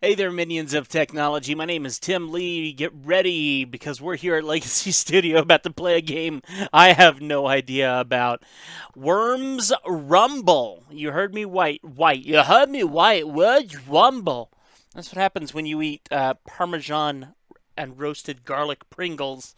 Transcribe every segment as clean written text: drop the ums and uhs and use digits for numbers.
Hey there, minions of technology. My name is Tim Lee. Get ready because we're here at Legacy Studio about to play a game I have no idea about. Worms Rumble. You heard me white. You heard me white. Words rumble. That's what happens when you eat Parmesan and roasted garlic Pringles.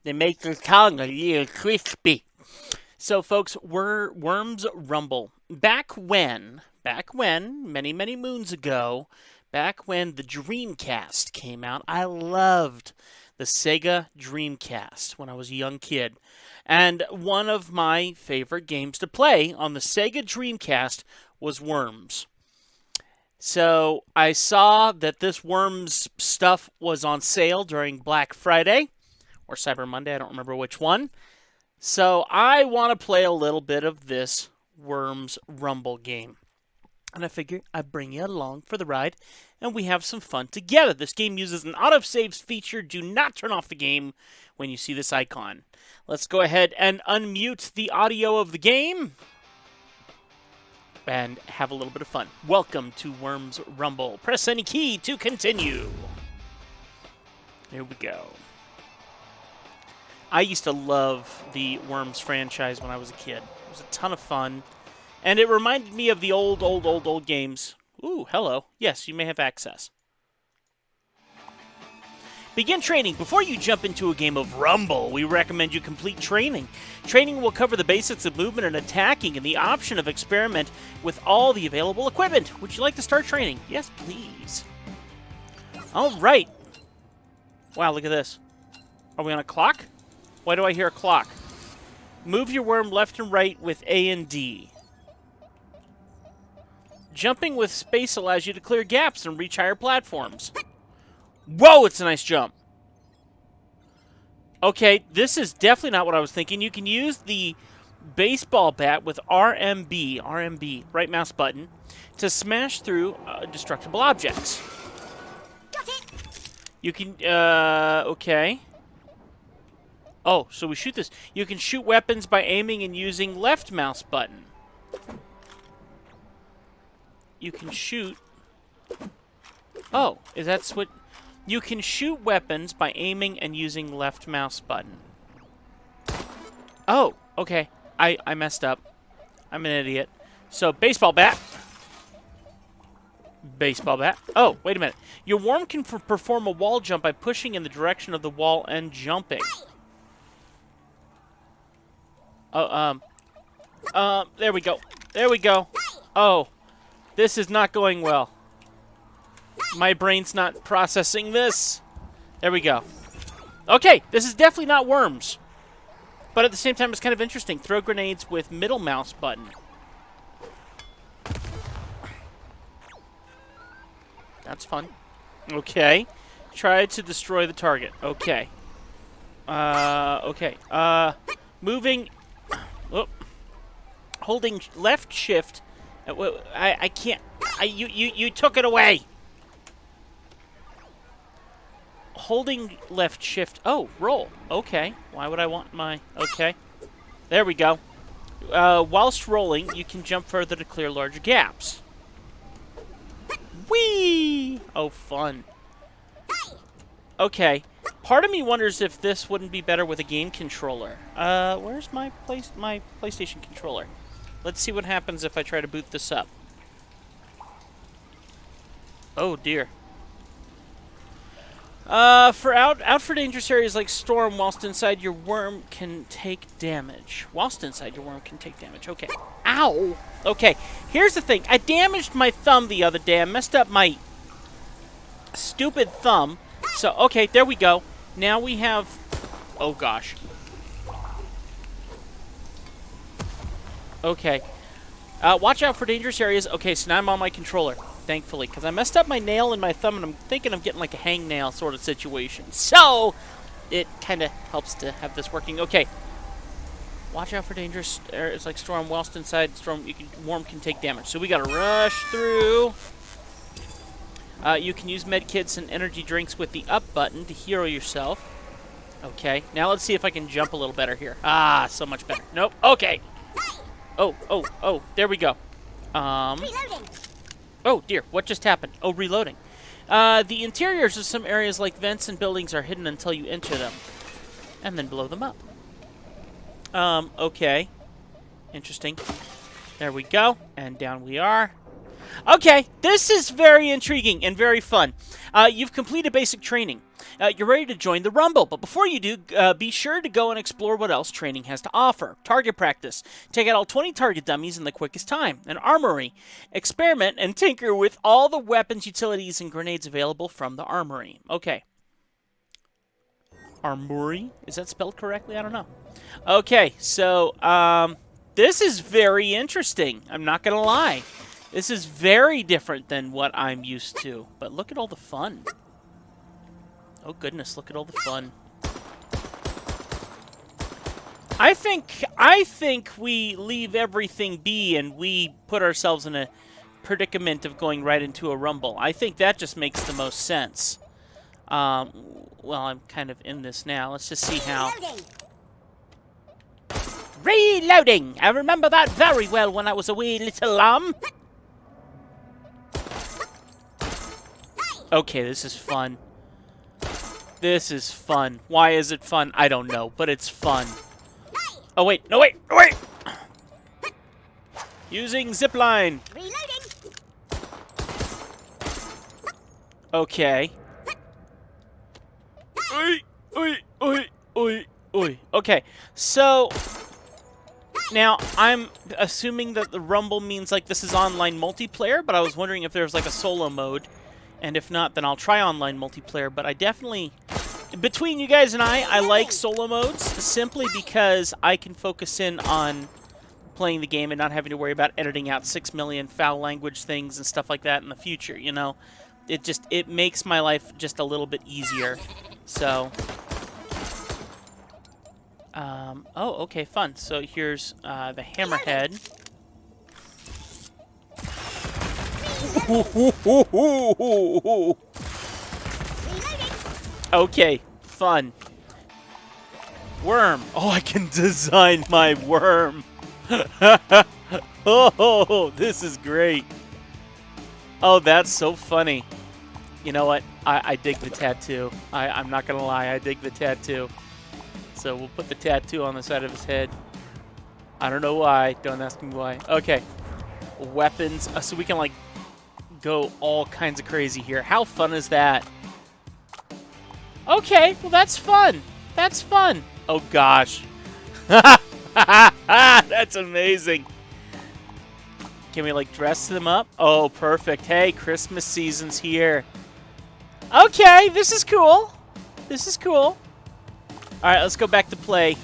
They make your tongue a little crispy. So, folks, we're Worms Rumble. Back when, many, many moons ago, back when the Dreamcast came out, I loved the Sega Dreamcast when I was a young kid. And one of my favorite games to play on the Sega Dreamcast was Worms. So I saw that this Worms stuff was on sale during Black Friday or Cyber Monday, I don't remember which one. So I want to play a little bit of this Worms Rumble game. And I figure I'd bring you along for the ride, and we have some fun together. This game uses an autosaves feature. Do not turn off the game when you see this icon. Let's go ahead and unmute the audio of the game and have a little bit of fun. Welcome to Worms Rumble. Press any key to continue. Here we go. I used to love the Worms franchise when I was a kid. It was a ton of fun. And it reminded me of the old games. Ooh, hello. Yes, you may have access. Begin training. Before you jump into a game of Rumble, we recommend you complete training. Training will cover the basics of movement and attacking and the option of experiment with all the available equipment. Would you like to start training? Yes, please. All right. Wow, look at this. Are we on a clock? Why do I hear a clock? Move your worm left and right with A and D. Jumping with space allows you to clear gaps and reach higher platforms. Whoa, it's a nice jump. Okay, this is definitely not what I was thinking. You can use the baseball bat with RMB, right mouse button, to smash through destructible objects. Got it. You can, okay. Oh, so we shoot this. You can shoot weapons by aiming and using left mouse button. You can shoot... Oh, is that what... You can shoot weapons by aiming and using left mouse button. Oh, okay. I messed up. I'm an idiot. So, baseball bat. Baseball bat. Oh, wait a minute. Your worm can perform a wall jump by pushing in the direction of the wall and jumping. Oh, there we go. There we go. Oh, this is not going well. My brain's not processing this. There we go. Okay, this is definitely not Worms. But at the same time, it's kind of interesting. Throw grenades with middle mouse button. That's fun. Okay. Try to destroy the target. Okay. Okay. Moving... Oh. Holding left shift. I can't. You took it away. Holding left shift. Oh, roll. Okay. Why would I want my... Okay. There we go. Whilst rolling, you can jump further to clear larger gaps. Whee! Oh, fun. Okay. Part of me wonders if this wouldn't be better with a game controller. Where's my PlayStation controller? Let's see what happens if I try to boot this up. Oh dear. Out for dangerous areas like storm, whilst inside your worm can take damage. Whilst inside your worm can take damage. Okay. Ow! Okay, here's the thing. I damaged my thumb the other day. I messed up my stupid thumb. So, okay, there we go. Now we have... Oh, gosh. Okay. Watch out for dangerous areas. Okay, so now I'm on my controller, thankfully, because I messed up my nail in my thumb, and I'm thinking I'm getting like a hangnail sort of situation. So, it kind of helps to have this working. Okay. Watch out for dangerous areas like storm. Whilst inside storm, worm can take damage. So we got to rush through... you can use medkits and energy drinks with the up button to hero yourself. Okay, now let's see if I can jump a little better here. Ah, so much better. Nope. Okay. Oh, there we go. Reloading. Oh, dear. What just happened? Oh, reloading. The interiors of some areas like vents and buildings are hidden until you enter them. And then blow them up. Okay. Interesting. There we go. And down we are. Okay, this is very intriguing and very fun. You've completed basic training. You're ready to join the Rumble, but before you do, be sure to go and explore what else training has to offer. Target practice. Take out all 20 target dummies in the quickest time. An armory. Experiment and tinker with all the weapons, utilities, and grenades available from the armory. Okay. Armory? Is that spelled correctly? I don't know. Okay, so, this is very interesting. I'm not going to lie. This is very different than what I'm used to. But look at all the fun. Oh, goodness, look at all the fun. I think we leave everything be and we put ourselves in a predicament of going right into a rumble. I think that just makes the most sense. Well, I'm kind of in this now. Let's just see how... Reloading! I remember that very well when I was a wee little lamb. Okay, this is fun. This is fun. Why is it fun? I don't know, but it's fun. Oh, wait. No, wait. No, wait! Using zipline. Okay. Oi, oi, oi, oi, oi. Okay, so... Now, I'm assuming that the Rumble means, like, this is online multiplayer, but I was wondering if there's, like, a solo mode. And if not, then I'll try online multiplayer. But I definitely... Between you guys and I like solo modes simply because I can focus in on playing the game and not having to worry about editing out 6 million foul language things and stuff like that in the future, you know? It makes my life just a little bit easier. So... oh, okay, fun. So here's the hammerhead. Okay, fun. Worm. Oh, I can design my worm. Oh, this is great. Oh, that's so funny. You know what? I dig the tattoo. I'm not going to lie. I dig the tattoo. So we'll put the tattoo on the side of his head. I don't know why. Don't ask me why. Okay. Weapons. So we can, like, go all kinds of crazy here. How fun is that? Okay, well, that's fun. That's fun. Oh, gosh. That's amazing. Can we, like, dress them up? Oh, perfect. Hey, Christmas season's here. Okay, this is cool. This is cool. All right, let's go back to play.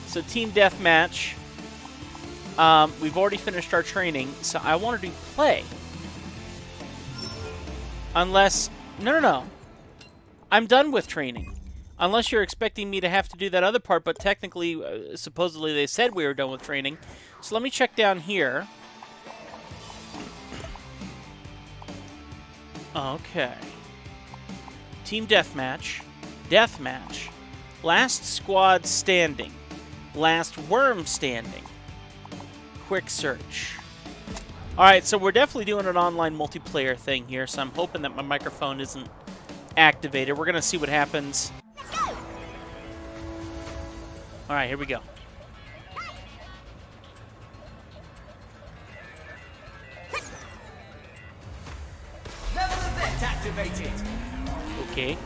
So, team deathmatch. We've already finished our training, so I want to do play. Unless... No. I'm done with training. Unless you're expecting me to have to do that other part, but technically, supposedly they said we were done with training. So let me check down here. Okay. Team deathmatch. Deathmatch. Last squad standing. Last worm standing. Quick search. Alright, so we're definitely doing an online multiplayer thing here, so I'm hoping that my microphone isn't activated. We're going to see what happens. Alright, here we go. Level event activated. Okay.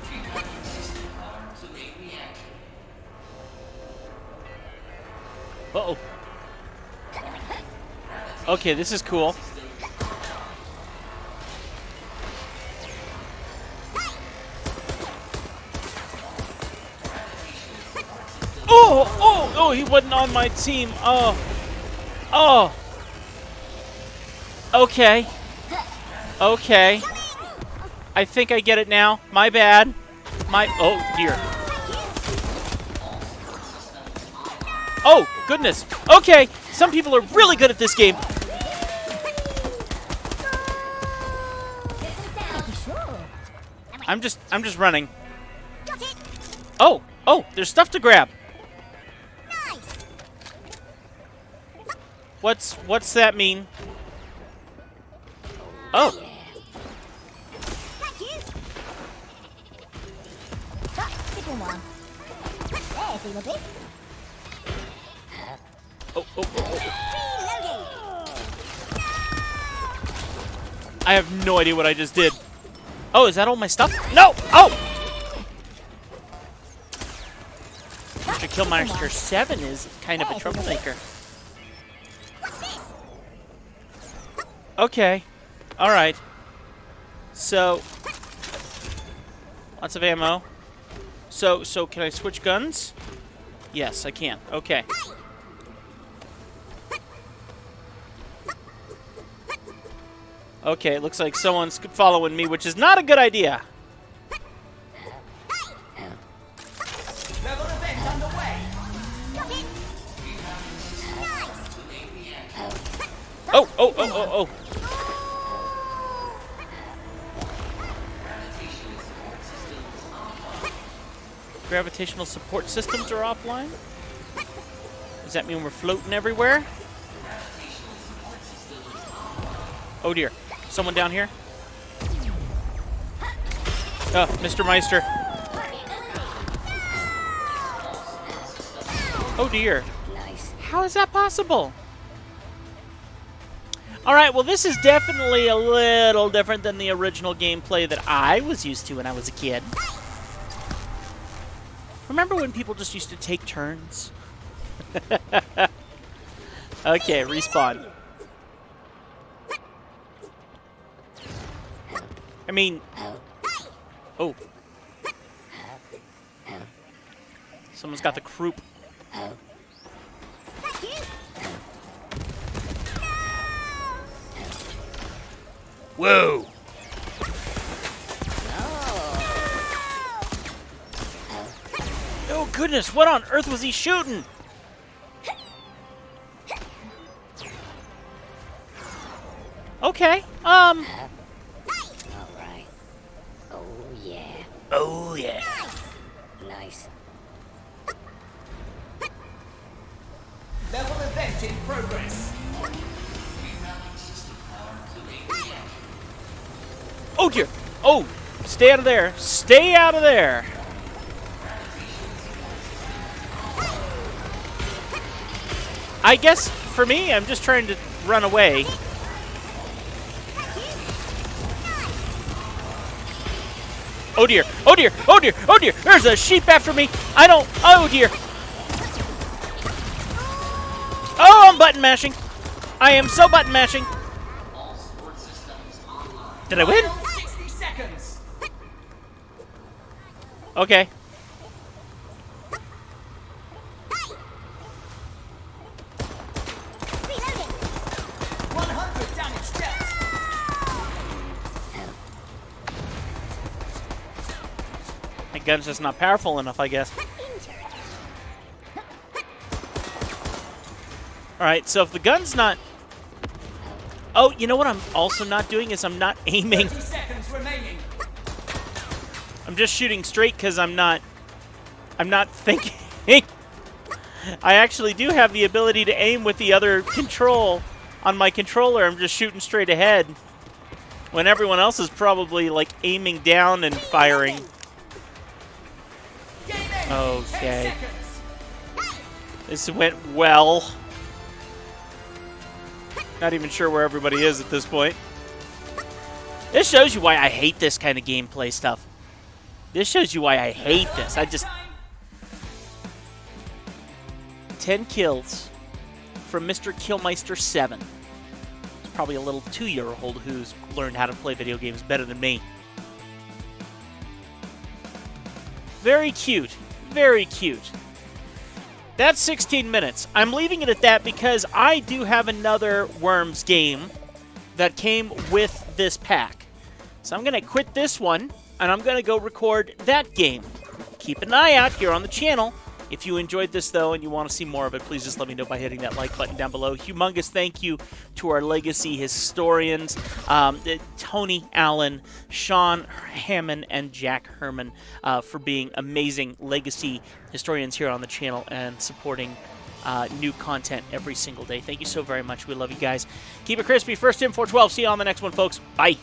Uh-oh. Okay, this is cool. Oh, he wasn't on my team. Oh. Okay. I think I get it now. My bad. Oh, dear. Oh, goodness. Okay, some people are really good at this game. I'm just running. Oh, there's stuff to grab. What's that mean? Oh. one. There's Evil Bee. Oh, oh, oh, Reloading. oh. I have no idea what I just did. Oh, is that all my stuff? No! Oh! Mr. Killmeister 7 is kind of a troublemaker. What's this? Okay. Alright. So, lots of ammo. So can I switch guns? Yes, I can. Okay. Okay, it looks like someone's following me, which is not a good idea. Level event underway. Got it. Oh, oh, oh, oh, oh. Gravitational support systems are offline? Does that mean we're floating everywhere? Oh dear. Someone down here? Oh, Mr. Meister. Oh dear. Nice. How is that possible? Alright, well this is definitely a little different than the original gameplay that I was used to when I was a kid. Remember when people just used to take turns? Okay, respawn. I mean... Oh. Someone's got the croup. Whoa! Oh goodness, what on earth was he shooting? Okay, All right. Oh yeah. Oh yeah. Nice. Level event in progress. Oh dear! Oh! Stay out of there! Stay out of there! I guess, for me, I'm just trying to run away. Oh dear! Oh dear! Oh dear! Oh dear! There's a sheep after me! I don't... Oh dear! Oh, I'm button mashing! I am so button mashing! Did I win? 60 seconds. Okay. Reloading. 100 damage dealt. My gun's just not powerful enough, I guess. Alright, so if the gun's not... Oh, you know what I'm also not doing is I'm not aiming. 30 seconds remaining. I'm just shooting straight because I'm not thinking. I actually do have the ability to aim with the other control on my controller. I'm just shooting straight ahead when everyone else is probably like aiming down and firing. Game end. Okay. 10 seconds. This went well. Not even sure where everybody is at this point. This shows you why I hate this kind of gameplay stuff. This shows you why I hate this. I just... 10 kills from Mr. Killmeister 7. It's probably a little 2-year-old who's learned how to play video games better than me. Very cute. Very cute. That's 16 minutes. I'm leaving it at that because I do have another Worms game that came with this pack. So I'm going to quit this one, and I'm going to go record that game. Keep an eye out here on the channel. If you enjoyed this, though, and you want to see more of it, please just let me know by hitting that like button down below. Humongous thank you to our legacy historians, Tony Allen, Sean Hammond, and Jack Herman for being amazing legacy historians here on the channel and supporting new content every single day. Thank you so very much. We love you guys. Keep it crispy. First in 412. See you on the next one, folks. Bye.